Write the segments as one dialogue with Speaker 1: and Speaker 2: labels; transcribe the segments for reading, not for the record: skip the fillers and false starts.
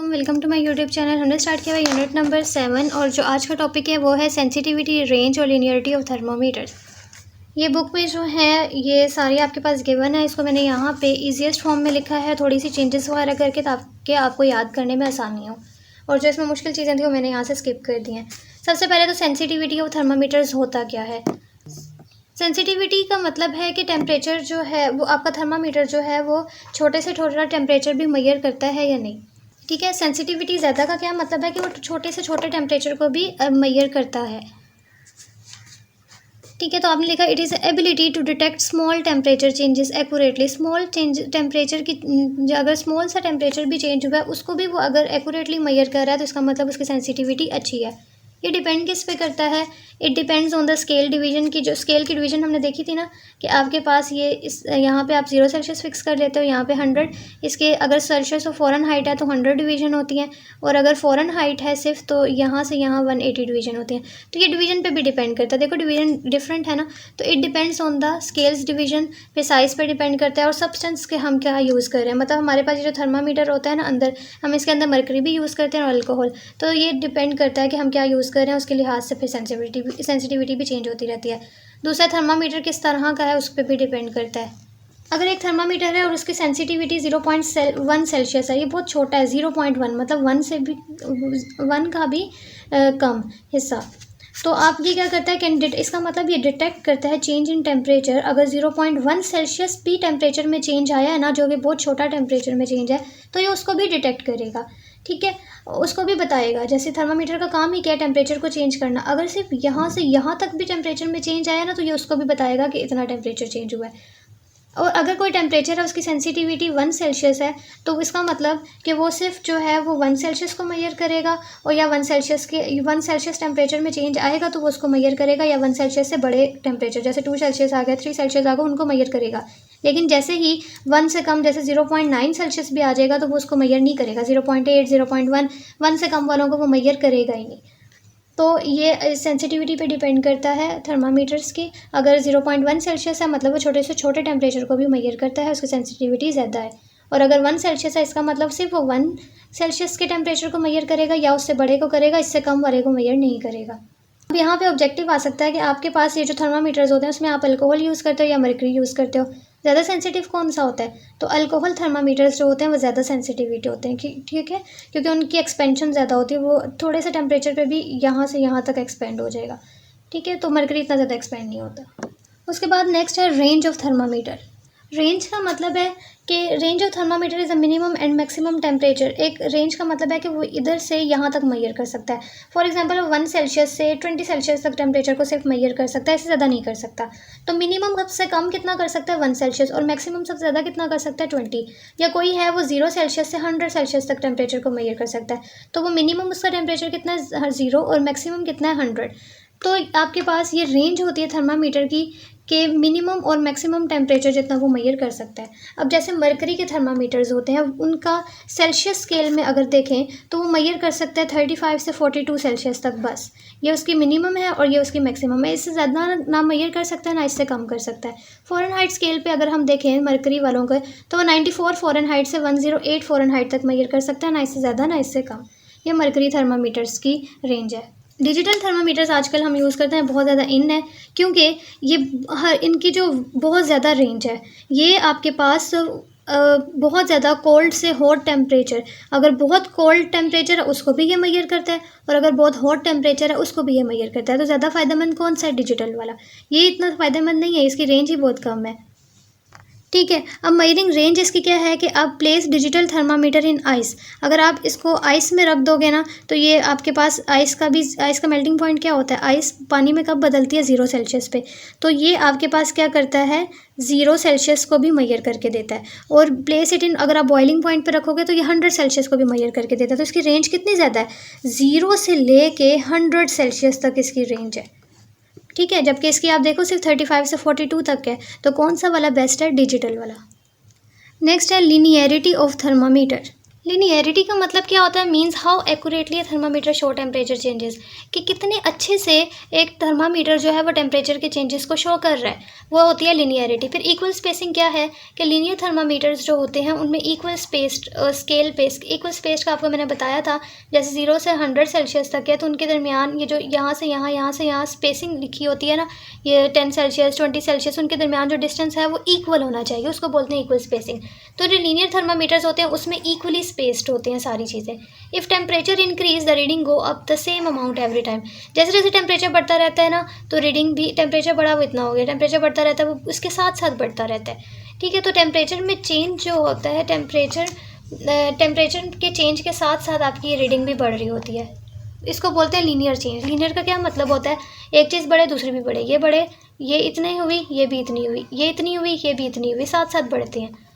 Speaker 1: Welcome to my YouTube channel. हमने start किया है यूनिट नंबर 7 और जो आज का टॉपिक है वो है सेंसिटिविटी, रेंज और लिनियरिटी ऑफ थर्मोमीटर्स। ये बुक में जो है ये सारी आपके पास गिवन है। इसको मैंने यहाँ पे ईजीएस्ट फॉर्म में लिखा है, थोड़ी सी चेंजेस वगैरह करके ताकि आपको याद करने में आसानी हो, और जो इसमें मुश्किल चीज़ें थी वो मैंने यहाँ से स्किप कर दी हैं। सबसे पहले तो सेंसिटिविटी ऑफ थर्मोमीटर्स होता क्या है। सेंसिटिविटी का मतलब है कि टेम्परेचर जो है वो आपका थर्मामीटर जो है वो छोटे से छोटा टेम्परेचर भी मेजर करता है या नहीं। ठीक है, सेंसिटिविटी ज़्यादा का क्या मतलब है कि वो छोटे से छोटे टेम्परेचर को भी मेजर करता है। ठीक है, तो आपने लिखा it is ability to detect small temperature changes accurately. Small change temperature की, अगर स्मॉल सा टेम्परेचर भी चेंज हुआ है उसको भी वो अगर एक्यूरेटली मेजर कर रहा है तो इसका मतलब उसकी सेंसिटिविटी अच्छी है। ये डिपेंड किस पे करता है, it depends on the scale division की। जो स्केल की डिवीजन हमने देखी थी ना कि आपके पास ये इस यहाँ पे आप 0 सेल्सियस फिक्स कर लेते हो, यहाँ पे 100। इसके अगर सेल्सियस और फ़ॉरेन हाइट है तो 100 डिवीजन होती हैं, और अगर फ़ॉरेन हाइट है सिर्फ तो यहाँ से यहाँ 180 डिवीजन होती हैं। तो ये डिवीजन पे भी डिपेंड करता है। देखो डिवीजन डिफरेंट है ना, तो it depends on the scales division पे, साइज़ पे डिपेंड करता है और सब्सटेंस के हम क्या यूज़ कर रहे हैं। मतलब हमारे पास ये जो थर्मामीटर होता है ना अंदर, हम इसके अंदर मरकरी भी यूज़ करते हैं और अल्कोहल। तो ये डिपेंड करता है कि हम क्या यूज़ कर रहे हैं, उसके लिहाज से फिर सेंसिटिविटी भी चेंज होती रहती है। दूसरा, थर्मामीटर किस तरह का है उस पर भी डिपेंड करता है। अगर एक थर्मामीटर है और उसकी सेंसिटिविटी 0.1 सेल्सियस है, ये बहुत छोटा है, 0.1 मतलब 1 से भी 1 का भी कम हिस्सा, तो आप ये क्या करता है कैंडिडेट, इसका मतलब ये डिटेक्ट करता है चेंज इन टेम्परेचर। अगर 0.1 सेल्सियस भी टेम्परेचर में चेंज आया है ना, जो कि बहुत छोटा टेम्परेचर में चेंज है, तो ये उसको भी डिटेक्ट करेगा। ठीक है, उसको भी बताएगा। जैसे थर्मामीटर का काम ही क्या है, टेम्परेचर को चेंज करना। अगर सिर्फ यहाँ से यहाँ तक भी टेम्परेचर में चेंज आया ना, तो ये उसको भी बताएगा कि इतना टेम्परेचर चेंज हुआ है। और अगर कोई टेम्परेचर है उसकी सेंसिटिविटी 1 सेल्सियस है, तो इसका मतलब कि वो सिर्फ जो है वो 1 सेल्सियस को मेजर करेगा, और या 1 सेल्सियस टेम्परेचर में चेंज आएगा तो वो उसको मेजर करेगा, या 1 सेल्सियस से बड़े टेम्परेचर जैसे 2 सेल्सियस आ गया, 3 सेल्सियस आ गया, उनको मेजर करेगा। लेकिन जैसे ही 1 से कम, जैसे 0.9 सेल्सियस भी आ जाएगा तो वो उसको मेजर नहीं करेगा। 0.8, 0.1, 1 से कम वालों को वो मेजर करेगा ही नहीं। तो ये सेंसिटिविटी पे डिपेंड करता है थर्मामीटर्स की। अगर 0.1 सेल्सियस है मतलब वो छोटे से छोटे टेम्परेचर को भी मेजर करता है, उसकी सेंसिटिविटी ज़्यादा है। और अगर 1 सेल्सियस है, इसका मतलब सिर्फ वो 1 सेल्सियस के टेम्परेचर को मेजर करेगा, या उससे बड़े को करेगा, इससे कम वाले को मेजर नहीं करेगा। अब यहाँ पे ऑब्जेक्टिव आ सकता है कि आपके पास ये जो थर्मामीटर्स होते हैं उसमें आप अल्कोहल यूज़ करते हो या मरकरी यूज़ करते हो। ज़्यादा सेंसिटिव कौन सा होता है, तो अल्कोहल थर्मामीटर्स जो होते हैं वो ज़्यादा सेंसिटिविटी होते हैं। ठीक है, क्योंकि उनकी एक्सपेंशन ज़्यादा होती है, वो थोड़े से टेम्परेचर पे भी यहाँ से यहाँ तक एक्सपेंड हो जाएगा। ठीक है, तो मरकरी इतना ज़्यादा एक्सपेंड नहीं होता। उसके बाद नेक्स्ट है रेंज ऑफ थर्मामीटर। रेंज का मतलब है कि range of thermometer is a minimum and maximum temperature. एक रेंज का मतलब है कि वो इधर से यहाँ तक मेजर कर सकता है। फॉर एग्जांपल 1 सेल्सियस से 20 सेल्सियस तक टेम्परेचर को सिर्फ मेजर कर सकता है, इससे ज़्यादा नहीं कर सकता। तो मिनिमम सबसे कम कितना कर सकता है 1 सेल्सियस, और मैक्सिमम सबसे ज़्यादा कितना कर सकता है 20। या कोई है वो 0 सेल्सियस से 100 सेल्सियस तक टेम्परेचर को मेजर कर सकता है, तो वो मिनिमम उसका टेम्परेचर कितना है 0 और मैक्सिमम कितना है 100। तो आपके पास ये रेंज होती है थर्मामीटर की कि मिनिमम और मैक्सिमम टेम्परेचर जितना वो मेजर कर सकता है। अब जैसे मरकरी के थर्मामीटर्स होते हैं, उनका सेल्सियस स्केल में अगर देखें तो वो मेजर कर सकता है 35 से 42 सेल्सियस तक, बस ये उसकी मिनिमम है और ये उसकी मैक्सिमम है। इससे ज़्यादा ना मेजर कर सकता है ना इससे कम कर सकता है। फ़ॉरेनहाइट स्केल पे अगर हम देखें मरकरी वालों का, तो वो 94 फ़ॉरेनहाइट से 108 फ़ॉरेनहाइट तक मेजर कर सकता है, ना इससे ज़्यादा ना इससे कम। ये मरकरी थर्मामीटर्स की रेंज है। डिजिटल थर्मामीटर्स आजकल हम यूज़ करते हैं, बहुत ज़्यादा इन है, क्योंकि ये इनकी जो बहुत ज़्यादा रेंज है। ये आपके पास बहुत ज़्यादा कोल्ड से हॉट टेम्परेचर, अगर बहुत कोल्ड टेम्परेचर है उसको भी ये मेजर करता है, और अगर बहुत हॉट टेम्परेचर है उसको भी ये मेजर करता है। तो ज़्यादा फ़ायदेमंद कौन सा है, डिजिटल वाला। ये इतना फ़ायदेमंद नहीं है, इसकी रेंज ही बहुत कम है। ठीक है, अब मेजरिंग रेंज इसकी क्या है कि आप प्लेस डिजिटल थर्मामीटर इन आइस। अगर आप इसको आइस में रख दोगे ना, तो ये आपके पास आइस का मेल्टिंग पॉइंट क्या होता है, आइस पानी में कब बदलती है 0 सेल्सियस पे, तो ये आपके पास क्या करता है 0 सेल्सियस को भी मेजर करके देता है। और प्लेस इट इन, अगर आप बॉइलिंग पॉइंट पे रखोगे तो ये 100 सेल्सियस को भी मेजर करके देता है। तो इसकी रेंज कितनी ज़्यादा है, 0 से ले के 100 सेल्सियस तक इसकी रेंज है। ठीक है, जबकि इसकी आप देखो सिर्फ 35 से 42 तक है। तो कौन सा वाला बेस्ट है, डिजिटल वाला। नेक्स्ट है लीनियरिटी ऑफ थर्मामीटर। लिनियरिटी का मतलब क्या होता है, means how accurately thermometer show temperature changes, कि कितने अच्छे से एक थर्मामीटर जो है वो टेम्परेचर के चेंजेस को शो कर रहा है, वो होती है लिनियरिटी। फिर इक्वल स्पेसिंग क्या है कि लीनियर थर्मामीटर्स जो होते हैं उनमें equal spaced scale based, equal spaced का आपको मैंने बताया था, जैसे 0 से 100 सेल्सियस तक है तो उनके दरमियान ये जो यहाँ से यहाँ स्पेसिंग लिखी होती है ना, ये 10 सेल्सियस 20 सेल्सियस, उनके दरमियान जो डिस्टेंस है वो इक्वल होना चाहिए, उसको बोलते हैं इक्वल स्पेसिंग। तो जो लीनियर थर्मामीटर्स होते हैं उसमें इक्वली स्पेस्ड होते हैं सारी चीज़ें। If temperature increase the reading go up the same amount every time, जैसे जैसे टेम्परेचर बढ़ता रहता है ना तो रीडिंग भी, टेम्परेचर बढ़ा वो इतना हो गया, टेम्परेचर बढ़ता रहता है वो उसके साथ साथ बढ़ता रहता है। ठीक है, तो टेम्परेचर में चेंज जो होता है, टेम्परेचर के चेंज के साथ साथ आपकी रीडिंग भी बढ़ रही होती है, इसको बोलते हैं लीनियर चेंज। लीनियर का क्या मतलब होता है, एक चीज़ बढ़े दूसरी भी बढ़े, ये इतनी हुई ये भी इतनी हुई, ये इतनी हुई ये भी इतनी हुई, साथ साथ बढ़ते हैं।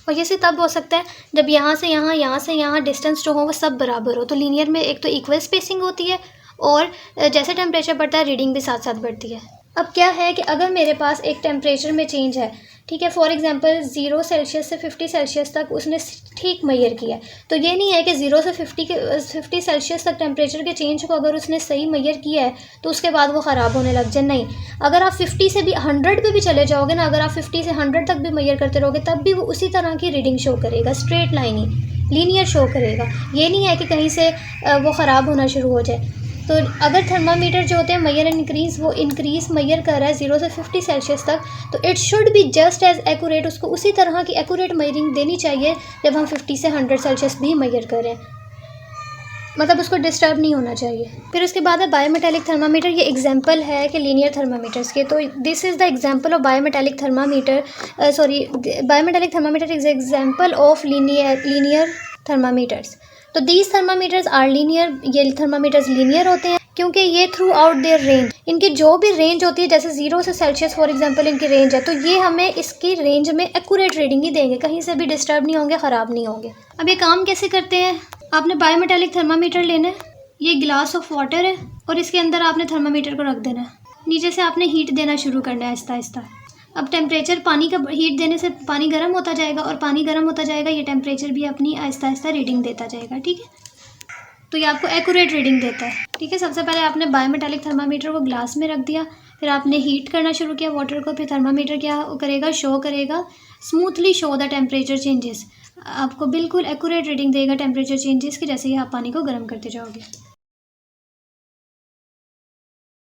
Speaker 1: और ये से तब हो सकता है जब यहाँ से यहाँ डिस्टेंस जो हो वो सब बराबर हो। तो लीनियर में एक तो इक्वल स्पेसिंग होती है और जैसे टेम्परेचर बढ़ता है रीडिंग भी साथ साथ बढ़ती है। अब क्या है कि अगर मेरे पास एक टेम्परेचर में चेंज है, ठीक है, फॉर एग्जांपल 0 सेल्सियस से 50 सेल्सियस तक उसने ठीक मेजर किया है, तो ये नहीं है कि 0 से 50 सेल्सियस तक टेम्परेचर के चेंज को अगर उसने सही मेजर किया है तो उसके बाद वो ख़राब होने लग जाए। नहीं, अगर आप 50 से भी 100 पे भी चले जाओगे ना, अगर आप 50 से 100 तक भी मेजर करते रहोगे तब भी वो उसी तरह की रीडिंग शो करेगा, स्ट्रेट लाइन ही लीनियर शो करेगा। ये नहीं है कि कहीं से वो ख़राब होना शुरू हो जाए। तो अगर थर्मामीटर जो होते हैं मेजर इंक्रीज, वो इंक्रीज मेजर कर रहा है 0 से 50 सेल्सियस तक, तो it should be just as accurate, उसको उसी तरह की एक्यूरेट मेजरिंग देनी चाहिए जब हम 50 से 100 सेल्सियस भी मेजर करें, मतलब उसको डिस्टर्ब नहीं होना चाहिए। फिर उसके बाद है बायोमेटालिक थर्मामीटर। ये एग्जांपल है कि लीनियर थर्मामीटर्स के, तो this is the example of bimetallic thermometer, bimetallic thermometer is example of linear thermometers. तो दीज थर्मामीटर्स आर लीनियर, ये थर्मामीटर्स लीनियर होते हैं क्योंकि ये थ्रू आउट देयर रेंज, इनकी जो भी रेंज होती है, जैसे 0 से सेल्सियस फॉर एग्जांपल इनकी रेंज है, तो ये हमें इसकी रेंज में एक्यूरेट रीडिंग ही देंगे, कहीं से भी डिस्टर्ब नहीं होंगे, ख़राब नहीं होंगे। अब ये काम कैसे करते हैं, आपने बायोमेटालिक थर्मामीटर लेना है, ये गिलास ऑफ वाटर है और इसके अंदर आपने थर्मामीटर को रख देना है, नीचे से आपने हीट देना शुरू करना है आहिस्ता आहिस्ता। अब टेम्परेचर, पानी का हीट देने से पानी गर्म होता जाएगा और पानी गर्म होता जाएगा, ये टेम्परेचर भी अपनी आहिस्ता आहिस्ता रीडिंग देता जाएगा। ठीक है, तो ये आपको एक्यूरेट रीडिंग देता है। ठीक है, सबसे पहले आपने बायोमेटालिक थर्मामीटर को ग्लास में रख दिया, फिर आपने हीट करना शुरू किया वाटर को, फिर थर्मामीटर क्या करेगा, शो करेगा, smoothly show the temperature changes, आपको बिल्कुल एक्यूरेट रीडिंग देगा टेम्परेचर चेंजेस की, जैसे ही आप पानी को गर्म करते जाओगे।